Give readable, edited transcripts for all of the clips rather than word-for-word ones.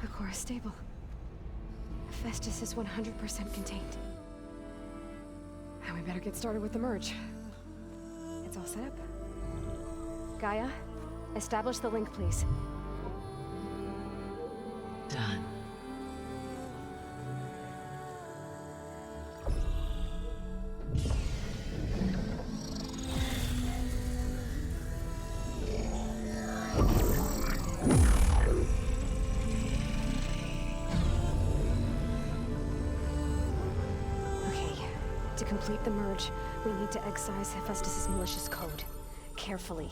The core is stable. Festus is 100% contained. And we better get started with the merge. It's all set up. Gaia, establish the link, please. Done. To complete the merge, we need to excise Hephaestus's malicious code. Carefully.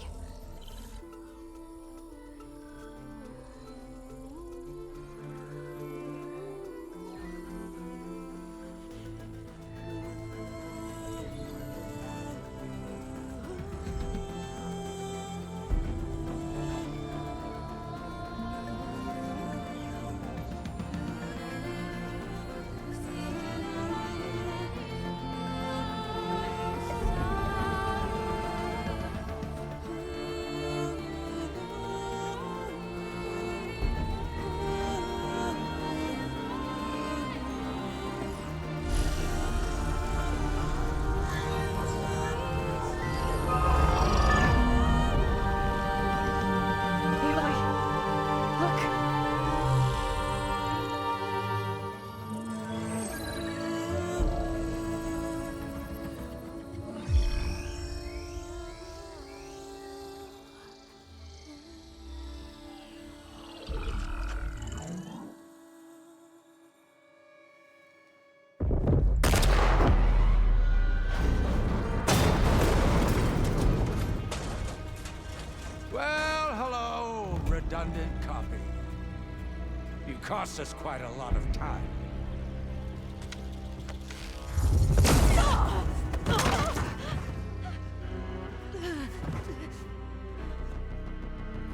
Redundant copy. You cost us quite a lot of time.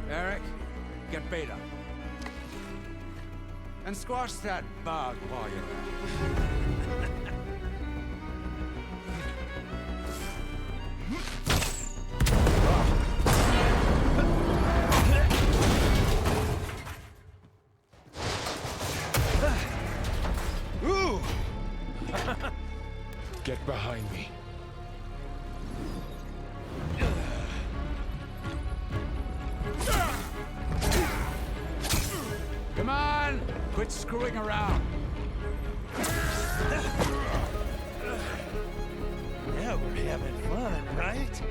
Eric, get Beta. And squash that bug while you're at it. Get behind me. Come on! Quit screwing around. Yeah, we're having fun, right?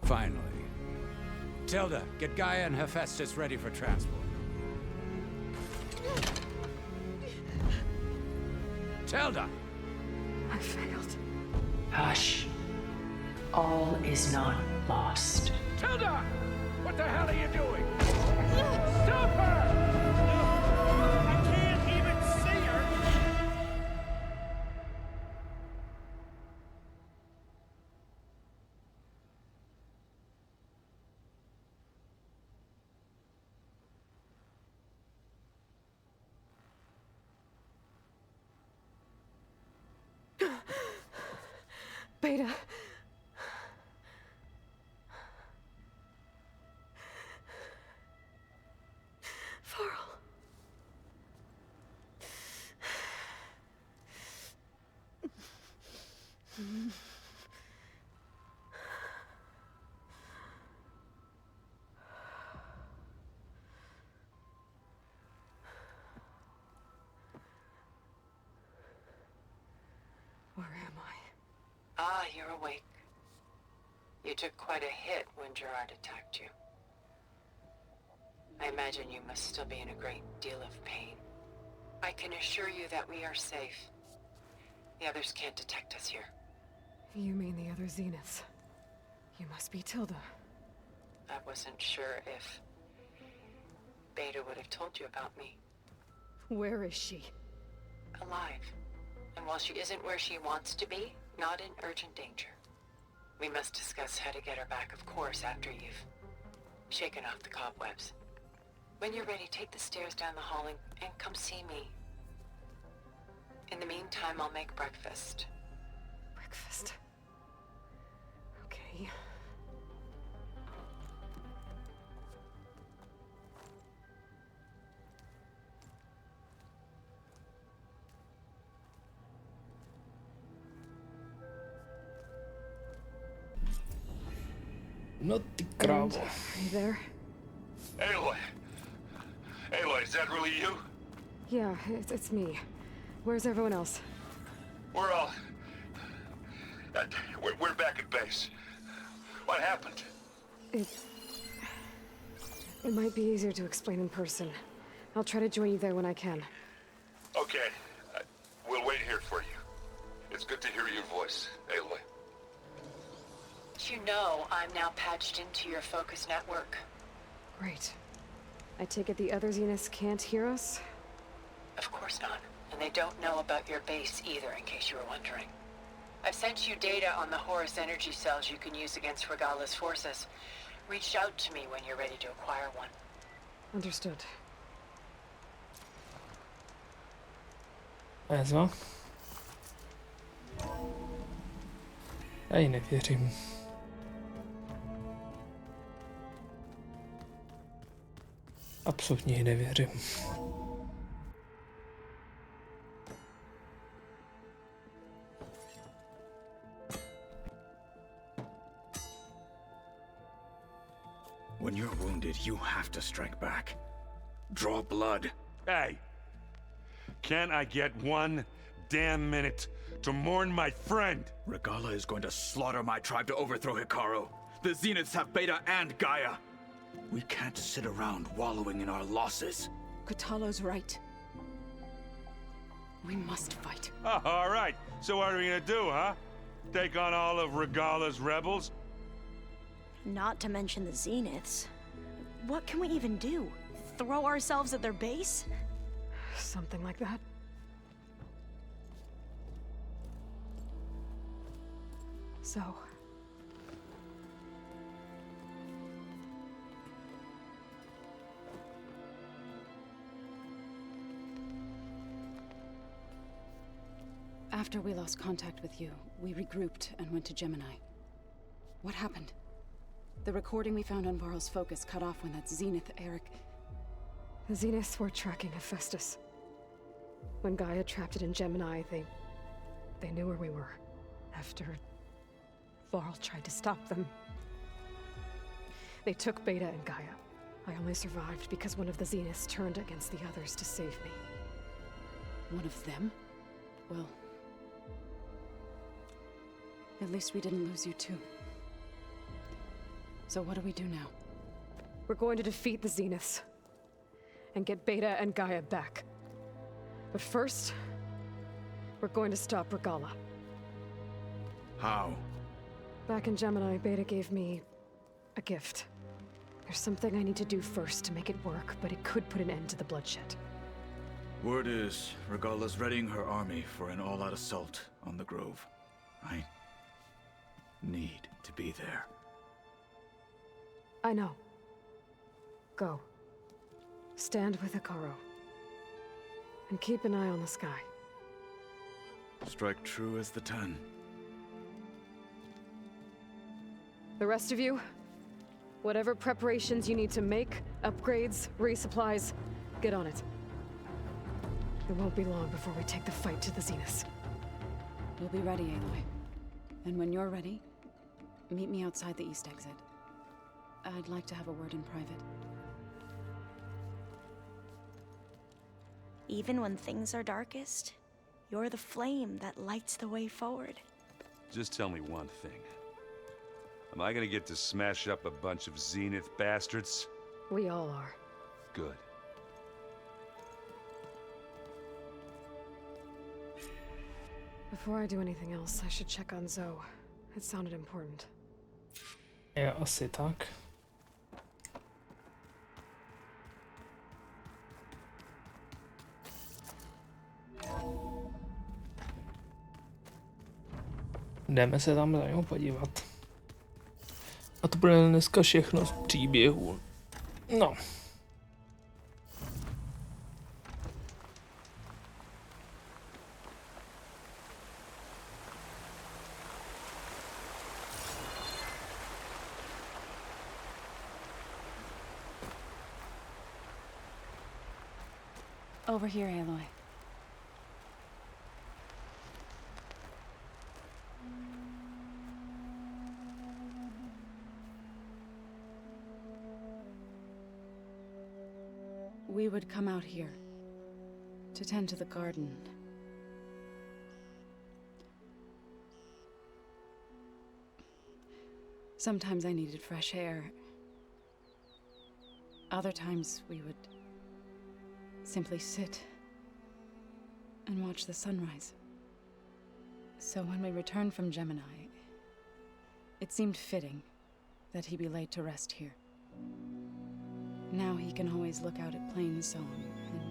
Finally. Tilda, get Gaia and Hephaestus ready for transport. Tilda! I failed. Hush. All is not lost. Tilda! What the hell are you doing? Stop her! I can't even see her! Beta. Farrell. Where am I? Ah, you're awake. You took quite a hit when Gerard attacked you. I imagine you must still be in a great deal of pain. I can assure you that we are safe. The others can't detect us here. You mean the other Zeniths? You must be Tilda. I wasn't sure if Beta would have told you about me. Where is she? Alive. And while she isn't where she wants to be, not in urgent danger. We must discuss how to get her back, of course, after you've shaken off the cobwebs. When you're ready, take the stairs down the hall and come see me. In the meantime, I'll make breakfast. Breakfast. Okay. No ty And krávo. are you there? Aloy! Aloy, is that really you? Yeah, it's me. Where's everyone else? We're all... we're back at base. What happened? It might be easier to explain in person. I'll try to join you there when I can. Okay. We'll wait here for you. It's good to hear your voice, Aloy. You know I'm now patched into your focus network. Great. I take it the other Zeniths can't hear us? Of course not. And they don't know about your base either, in case you were wondering. I've sent you data on the Horus energy cells you can use against Regallou's forces. Reach out to me when you're ready to acquire one. Understood. Ez van. Ej, nevěřím. Absolutně jí nevěřím. When you're wounded, you have to strike back. Draw blood. Hey! Can't I get one damn minute to mourn my friend? Regallou is going to slaughter my tribe to overthrow Hikaru. The Zeniths have Beta and Gaia. We can't sit around wallowing in our losses. Kotallo's right. We must fight. Oh, all right. So what are we gonna do, huh? Take on all of Regallou's rebels? Not to mention the Zeniths. What can we even do? Throw ourselves at their base? Something like that. So... After we lost contact with you, we regrouped and went to Gemini. What happened? The recording we found on Varl's focus cut off when that Zenith, Eric... The Zeniths were tracking Hephaestus. When Gaia trapped it in Gemini, they knew where we were. After Varl tried to stop them. They took Beta and Gaia. I only survived because one of the Zeniths turned against the others to save me. One of them? Well... At least we didn't lose you too. So what do we do now? We're going to defeat the Zeniths. And get Beta and Gaia back. But first, we're going to stop Regallou. How? Back in Gemini, Beta gave me a gift. There's something I need to do first to make it work, but it could put an end to the bloodshed. Word is, Regallou's readying her army for an all-out assault on the Grove. I need to be there. I know. Go. Stand with Hikaru. And keep an eye on the sky. Strike true as the 10. The rest of you, whatever preparations you need to make, upgrades, resupplies, get on it. It won't be long before we take the fight to the Zeniths. We'll be ready, Aloy. And when you're ready, meet me outside the east exit. I'd like to have a word in private. Even when things are darkest, you're the flame that lights the way forward. Just tell me one thing. Am I gonna get to smash up a bunch of Zenith bastards? We all are. Good. Before I do anything else, I should check on Zoe. It sounded important. Ja, asi tak. Jdeme se tam za něho podívat. A to bude dneska všechno z příběhu. No. Over here, Aloy. We would come out here to tend to the garden. Sometimes I needed fresh air. Other times we would simply sit and watch the sunrise. So when we returned from Gemini, it seemed fitting that he be laid to rest here. Now he can always look out at Plain Song and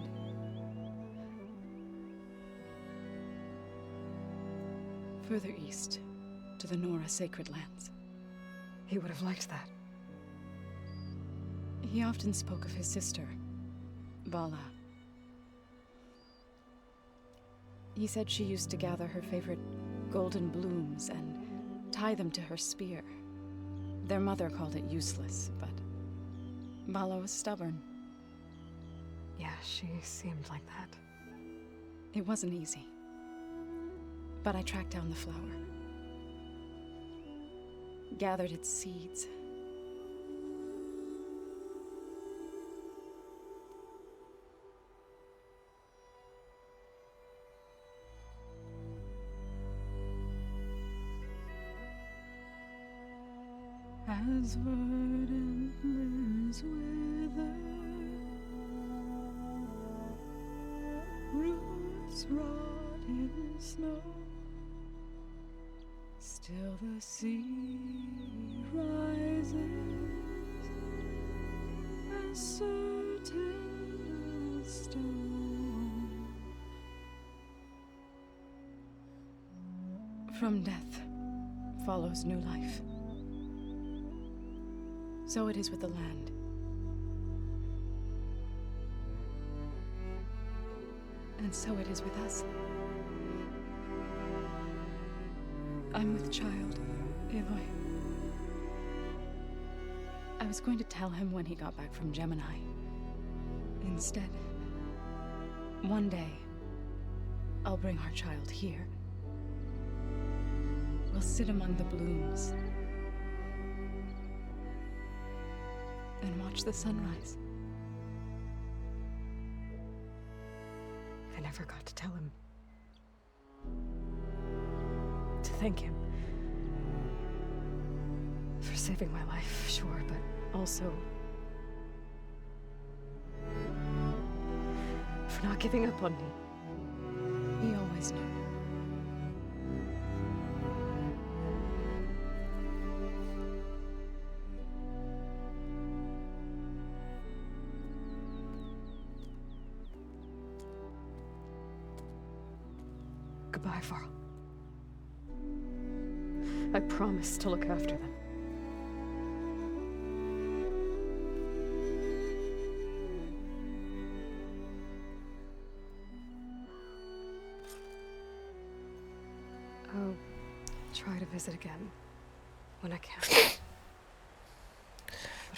further east to the Nora Sacred Lands. He would have liked that. He often spoke of his sister, Vala. He said she used to gather her favorite golden blooms and tie them to her spear. Their mother called it useless, but Vala was stubborn. Yeah, she seemed like that. It wasn't easy. But I tracked down the flower. Gathered its seeds. As verdant limbs wither, roots rot in snow, still the sea rises, as certain as stone. From death follows new life. So it is with the land. And so it is with us. I'm with child, Aloy. I was going to tell him when he got back from Gemini. Instead, one day, I'll bring our child here. We'll sit among the blooms and watch the sunrise. I never got to tell him. To thank him. For saving my life, sure, but also for not giving up on me. He always knew. Goodbye, Varl. I promise to look after them. I'll try to visit again when I can.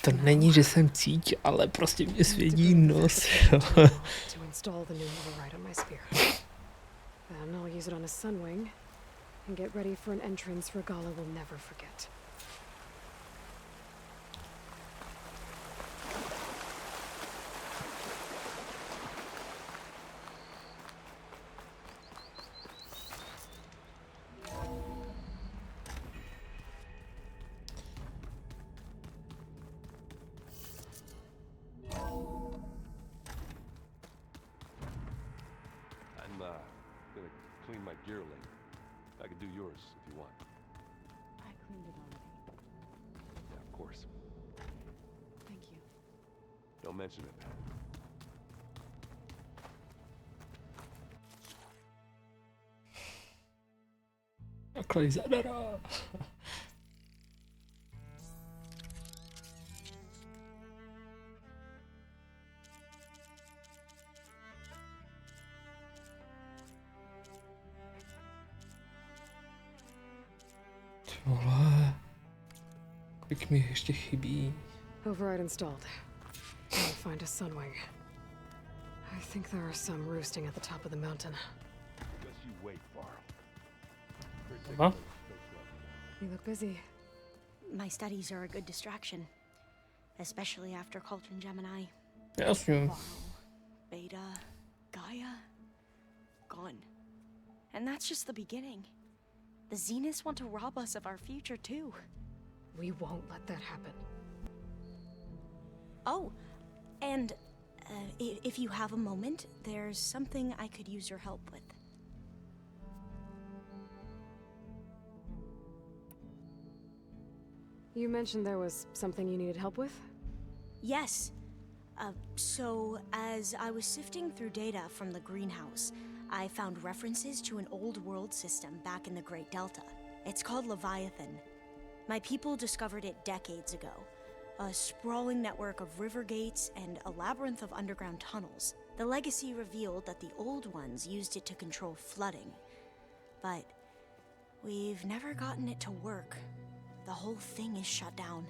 To není, že jsem cíť, ale prostě mě svědí nos. To install the new override on my spear. Then I'll use it on a sunwing and get ready for an entrance Regallou will never forget. Clean my gear later. I could do yours if you want. I cleaned it already. Yeah, of course. Thank you. Don't mention it. základy zadara. Tohle. Kolik mi ještě chybí? Override installed. I'll find a sunwing. I think there are some roosting at the top of the mountain. Just you wait, Varl. Aha. You look busy. My studies are a good distraction, especially after Cauldron Gemini. Jasně. Beta, Gaia, gone. And that's just the beginning. The Zeniths want to rob us of our future too. We won't let that happen. Oh, and if you have a moment, there's something I could use your help with. You mentioned there was something you needed help with? Yes. So, as I was sifting through data from the greenhouse, I found references to an old world system back in the Great Delta. It's called Leviathan. My people discovered it decades ago. A sprawling network of river gates and a labyrinth of underground tunnels. The legacy revealed that the old ones used it to control flooding. But we've never gotten it to work. The whole thing is shut down.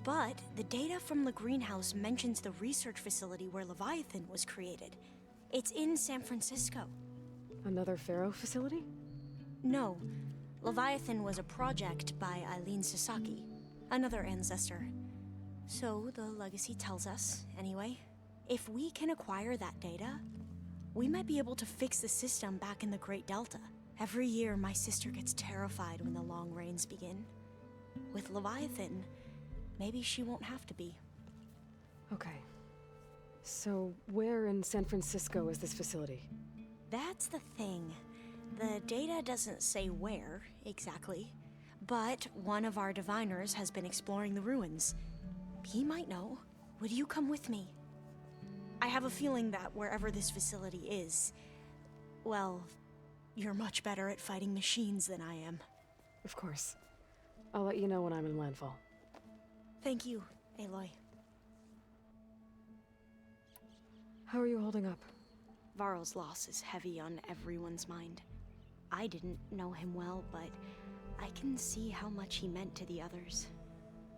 But the data from the greenhouse mentions the research facility where Leviathan was created. It's in San Francisco. Another Pharaoh facility? No. Leviathan was a project by Eileen Sasaki, another ancestor. So the legacy tells us, anyway, if we can acquire that data, we might be able to fix the system back in the Great Delta. Every year, my sister gets terrified when the long rains begin. With Leviathan, maybe she won't have to be. Okay. So, where in San Francisco is this facility? That's the thing. The data doesn't say where, exactly. But one of our diviners has been exploring the ruins. He might know. Would you come with me? I have a feeling that wherever this facility is, well, you're much better at fighting machines than I am. Of course. I'll let you know when I'm in landfall. Thank you, Aloy. How are you holding up? Varl's loss is heavy on everyone's mind. I didn't know him well, but I can see how much he meant to the others.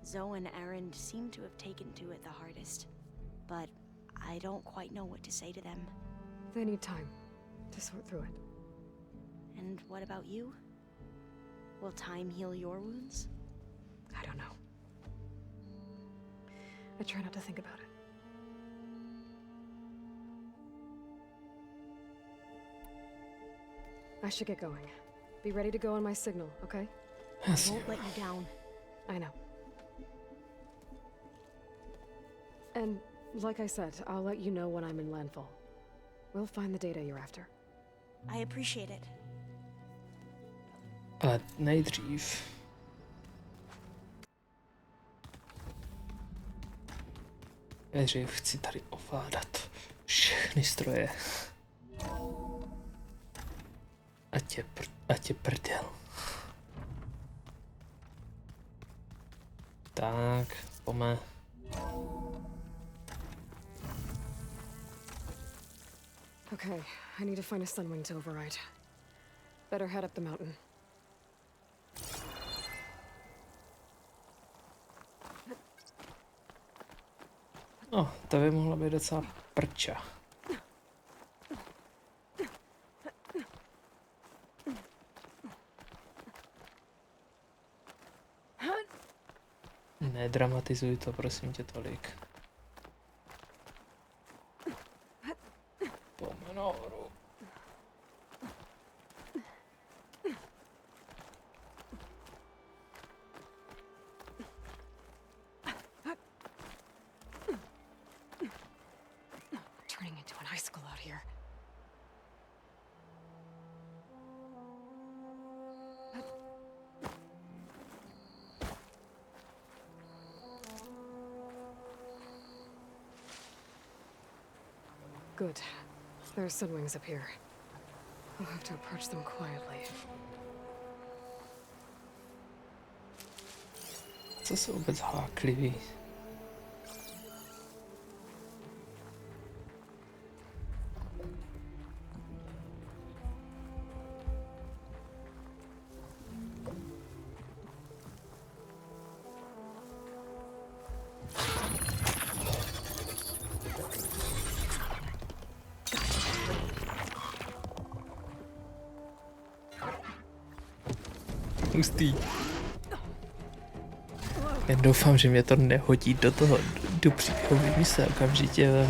Zoe and Erend seem to have taken to it the hardest, but I don't quite know what to say to them. They need time to sort through it. And what about you? Will time heal your wounds? I don't know. I try not to think about it. I should get going. Be ready to go on my signal, okay? I won't let you down. I know. And like I said, I'll let you know when I'm in landfall. We'll find the data you're after. I appreciate it. Ale nejdřív. Nejdřív chci tady ovládat všechny stroje. Ať je prdel. Tak, pome. Okay, I need to find a sunwing to override. Better head up the mountain. No, to by mohla být docela prča. Nedramatizuj to, prosím tě, tolik. Pojďme nahoru. Turning into an icicle out here. Good. There are sunwings up here. I'll have to approach them quietly. zase vůbec háklivý. Hustý. Já doufám, že mě to nehodí do toho, do příběhu mise okamžitě.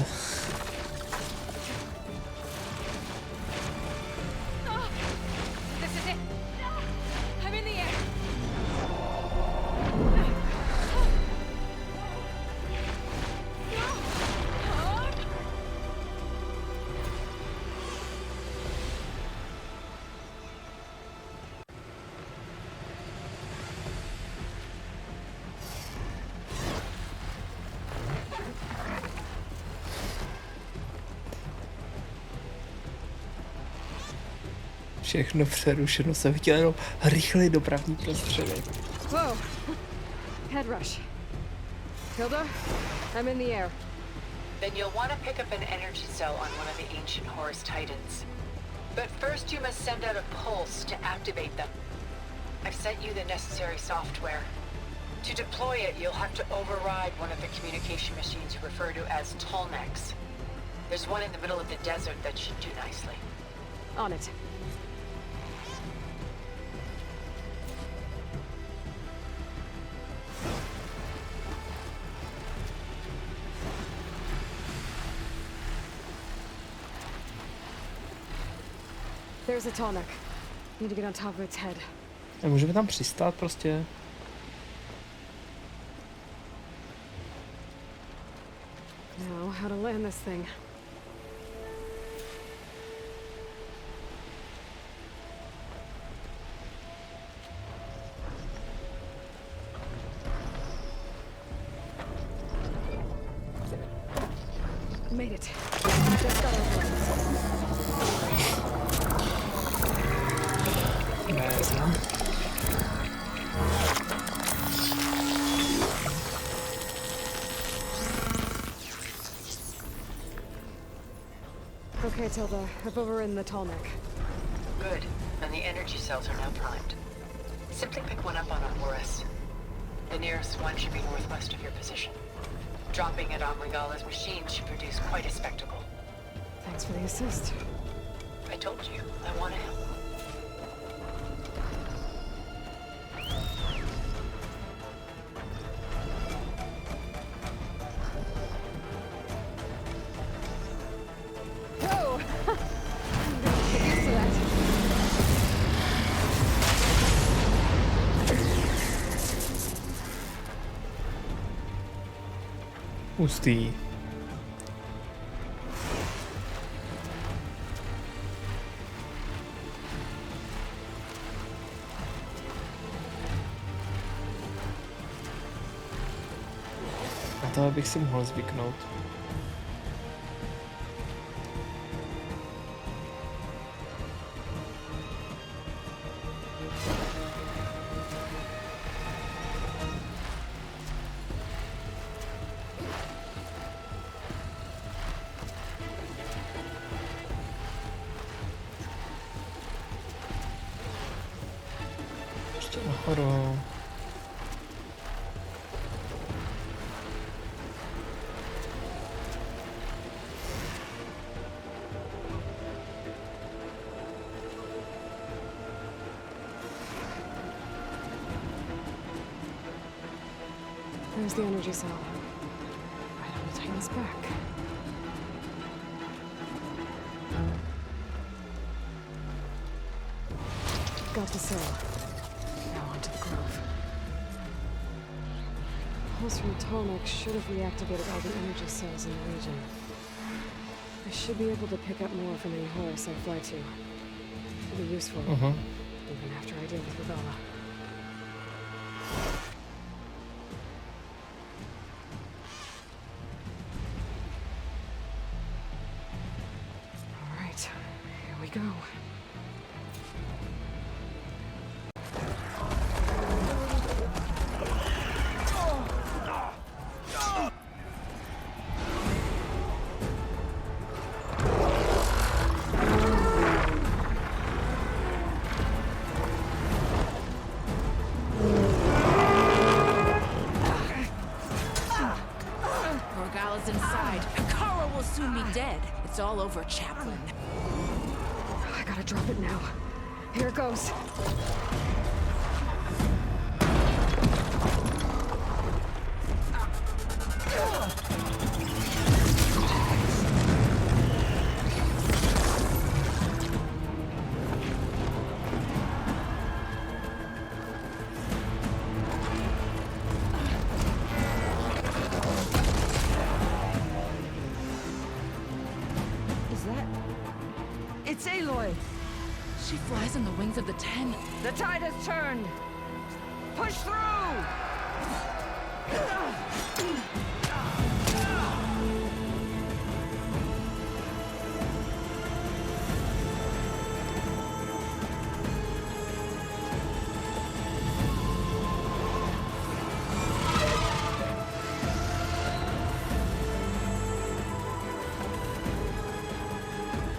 Všechno přerušeno, jsem chtěl jenom rychlej dopravní prostředek. Whoa! Head rush. Hilda, I'm in the air. Then you'll want to pick up an energy cell on one of the ancient Horus Titans. But first you must send out a pulse to activate them. I've sent you the necessary software. To deploy it, you'll have to override one of the communication machines you refer to as Tolnecs. There's one in the middle of the desert that should do nicely. On it. There's a Tolnec. Need to get on top of its head. Můžeme tam přistát prostě? Now, how to land this thing. Made it. Just got over it. Neznám. Okay, Tilda, I've overridden the Tolnec. Good. And the energy cells are now primed. Simply pick one up on Horus. The nearest one should be northwest of your position. Dropping it on Regalla's machine should produce quite a spectacle. Thanks for the assist. I told you, I want to help. Whoa! I'm gonna get used to that. Hustý. Na to bych si mohl zvyknout. Ještě nahoru. There's the energy cell. Right on the Titan's back. Got the cell. Now onto the grove. Pulse from Tolnec should have reactivated all the energy cells in the region. I should be able to pick up more from any Horus I fly to. It'll be useful, even after I deal with Regallou. All right, here we go. It's all over, Chaplain. I gotta drop it now. Here it goes. It's Aloy! She flies on the wings of the 10. The tide has turned! Push through!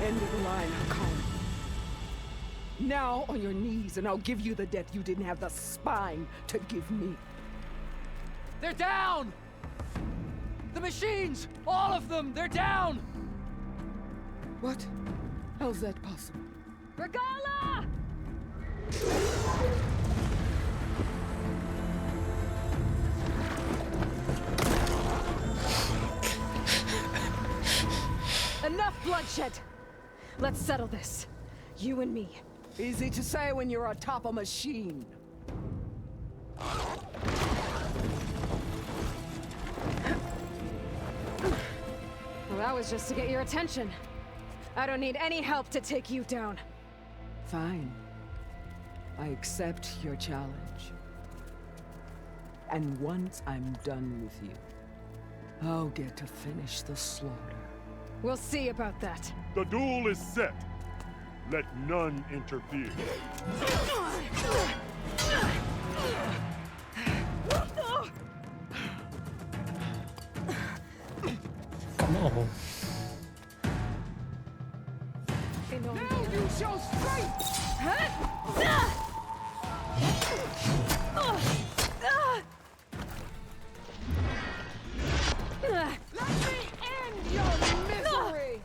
End of the line, Hakan. Now on your knees, and I'll give you the death you didn't have the spine to give me. They're down! The machines! All of them! They're down! What? How's that possible? Regallou! Enough bloodshed! Let's settle this. You and me. Easy to say when you're atop a machine. Well, that was just to get your attention. I don't need any help to take you down. Fine. I accept your challenge. And once I'm done with you, I'll get to finish the slaughter. We'll see about that. The duel is set. Let none interfere. Come on. Now you shall strike! Let me end your misery!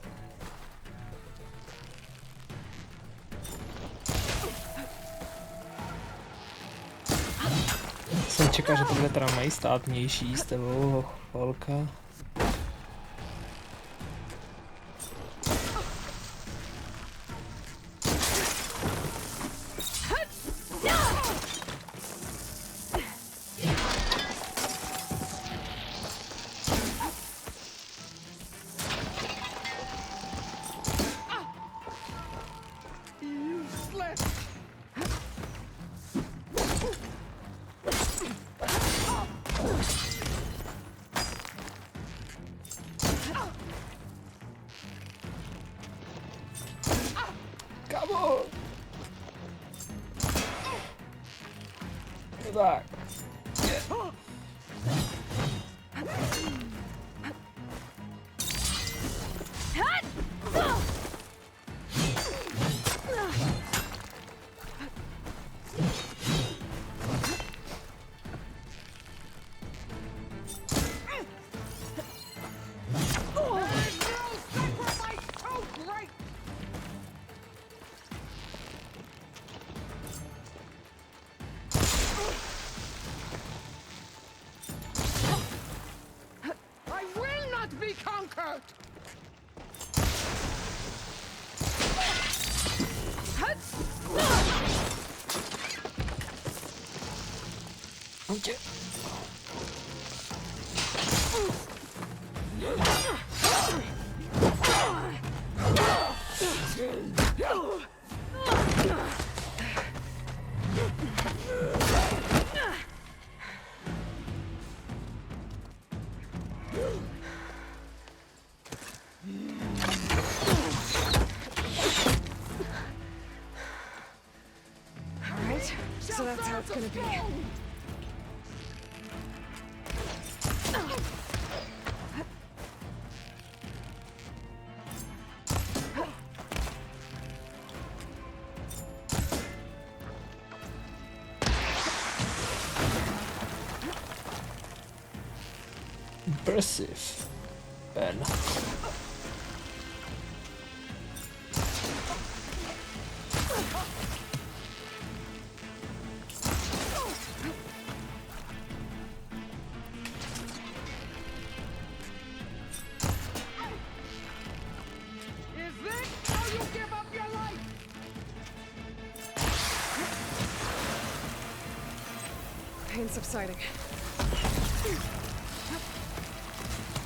Jsem čekal, že to bude teda majestátnější z toho chvilka. Tak. Hoďtě. Alright, so that's how it's gonna be. Impressive. Ben. pain subsiding.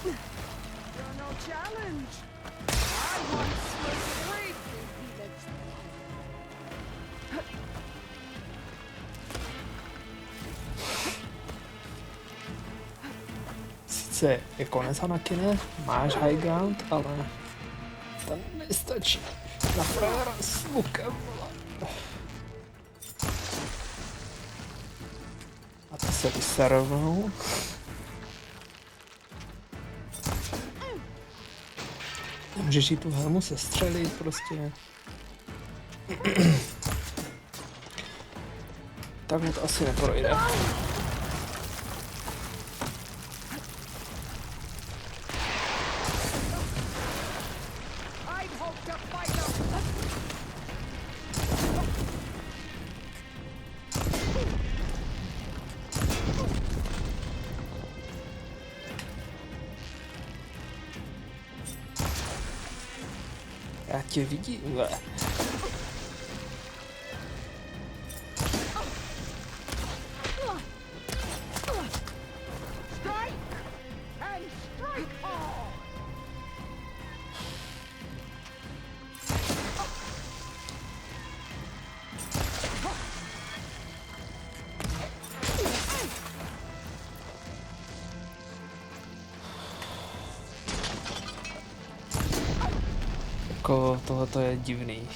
You're no challenge. I once was afraid to be Sice je konec Anakine, máš high ground, ale to nestačí. Na frajera s lukem. A ty se vyservnou. Nemůžeš jí tu helmu sestřelit prostě. Takhle to asi neprojde. Já tě vidím, ve. Jako tohleto je divný.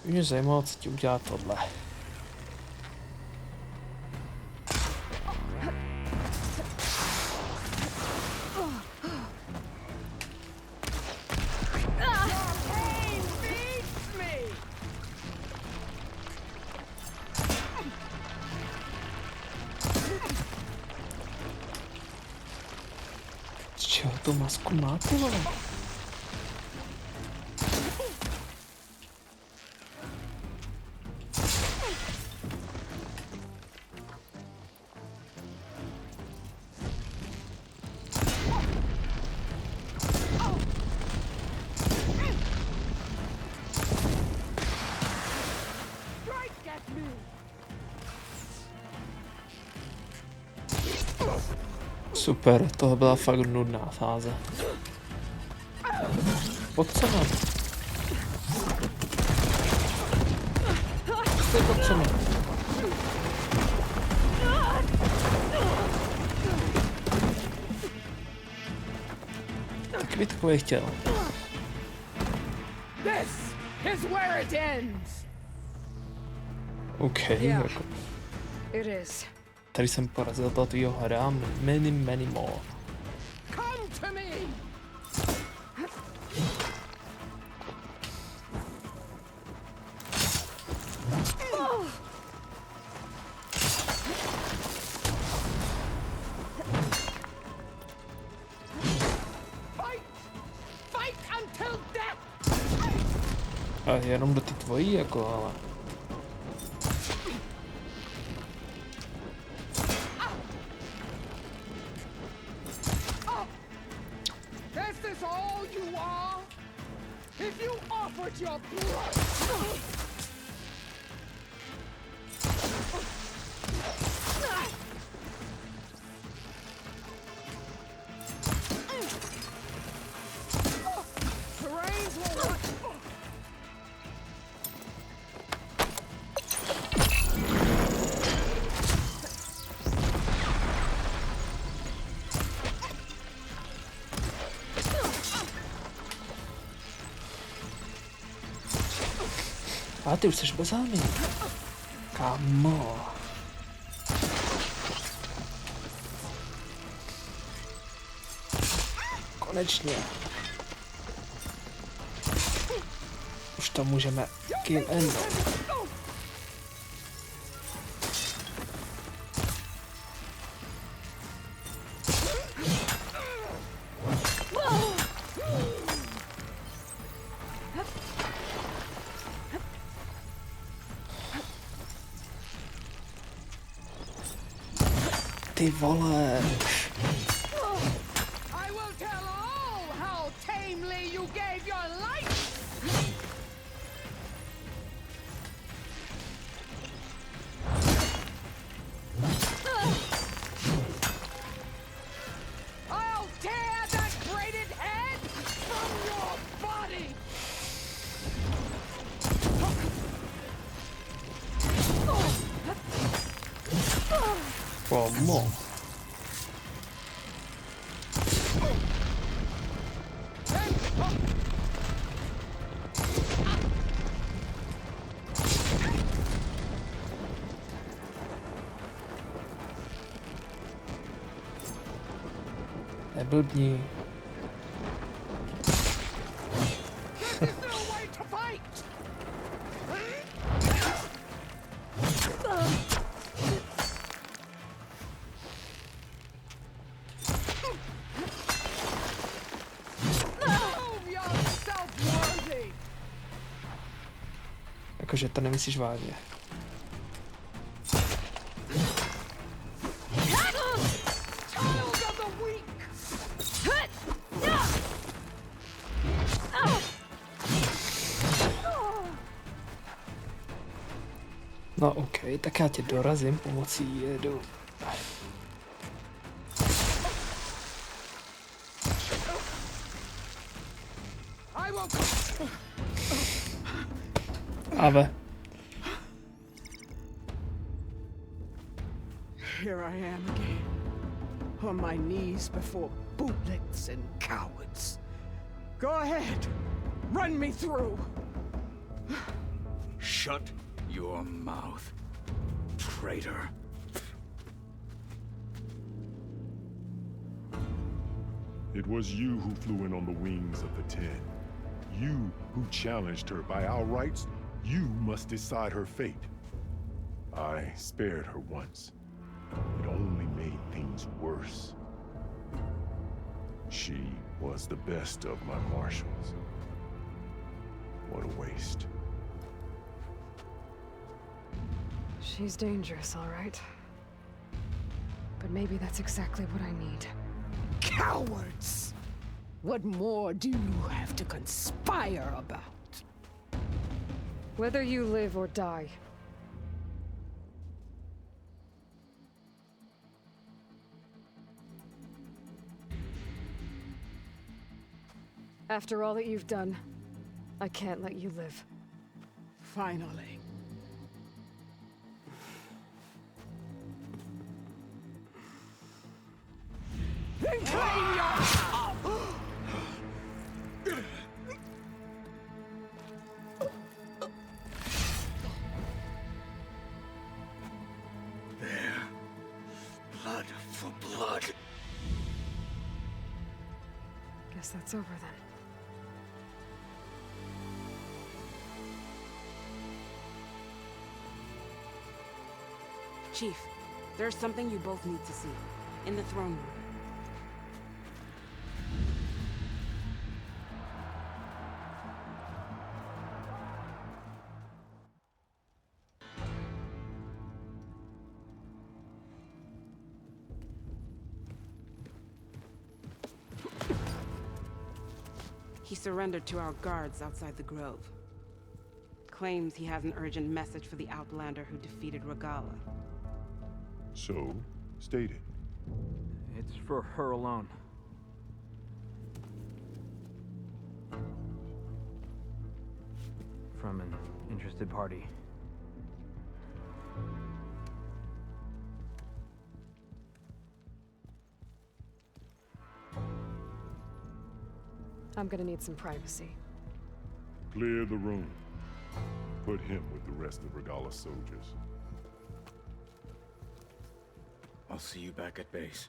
Mě zajímalo, co ti udělá tohle. Z čeho tu masku máte, vole? Super, tohle byla fakt nudná fáze. Pojď se mám. Pojď se mám. Tak by takový chtěl. OK, jako. Tady jsem porazil toho tvýho hra, many more. A jenom do ty tvojí, jako, ale... A ty už jsi bezálný. Kámo. Konečně. Už to můžeme kill end. ty vole. I will tell all how tamely you gave your life. I'll tear that braided head from your body. Como? Neblbni. Jakože to nemyslíš vážně. No ok, tak já tě dorazím pomocí jedu. Ave. Here I am again, on my knees before bootlets and cowards. Go ahead, run me through. Shut your mouth, traitor. It was you who flew in on the wings of the 10. You who challenged her. By our rights, you must decide her fate. I spared her once. It only made things worse. She was the best of my marshals. What a waste. She's dangerous, all right. But maybe that's exactly what I need. Cowards! What more do you have to conspire about? Whether you live or die. After all that you've done, I can't let you live. Finally. Then claim your... There. Blood for blood. Guess that's over then. Chief, there's something you both need to see. In the throne room. He surrendered to our guards outside the grove. Claims he has an urgent message for the Outlander who defeated Regallou. So, state it. It's for her alone. From an interested party. I'm gonna need some privacy. Clear the room. Put him with the rest of Regallou's soldiers. I'll see you back at base.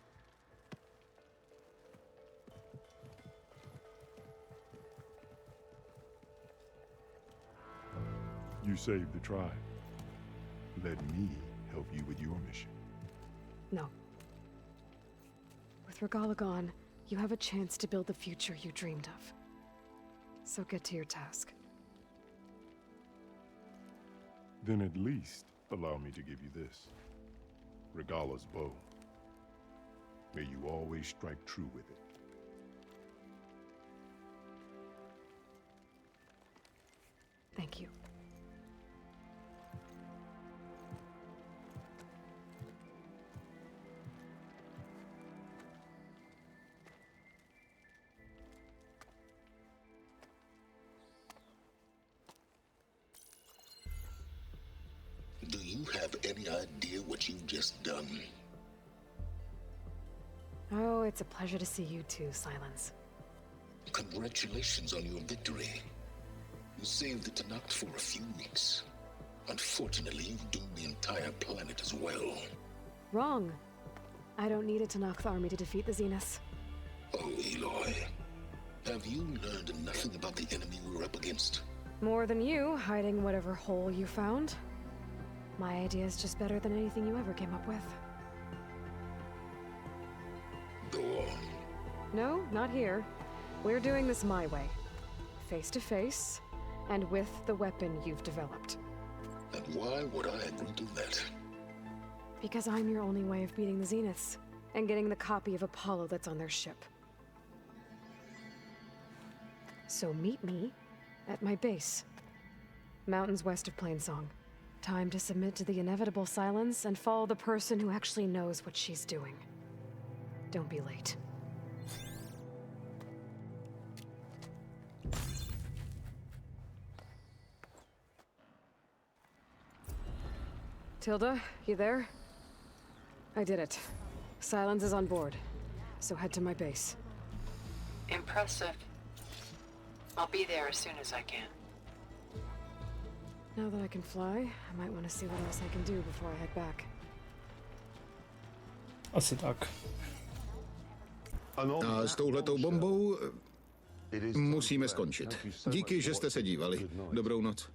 You saved the tribe. Let me help you with your mission. No. With Regallou gone, you have a chance to build the future you dreamed of. So get to your task. Then at least allow me to give you this. Regallou's bow. May you always strike true with it. Thank you. Do you have any idea what you've just done? Oh, it's a pleasure to see you too, Silence. Congratulations on your victory. You saved the Tanakh for a few weeks. Unfortunately, you've doomed the entire planet as well. Wrong. I don't need a Tanakh army to defeat the Zeniths. Oh, Aloy. Have you learned nothing about the enemy we're up against? More than you, hiding whatever hole you found. My idea is just better than anything you ever came up with. Go on. No, not here. We're doing this my way. Face to face, and with the weapon you've developed. And why would I agree to that? Because I'm your only way of beating the Zeniths, and getting the copy of Apollo that's on their ship. So meet me at my base. Mountains west of Plainsong. Time to submit to the inevitable silence and follow the person who actually knows what she's doing. Don't be late. Tilda, you there? I did it. Silence is on board, so head to my base. Impressive. I'll be there as soon as I can. Now that I can fly, I might want to see what else I can do before I head back. Asi tak. A s touhletou bombou musíme skončit. Díky, že jste se dívali. Dobrou noc.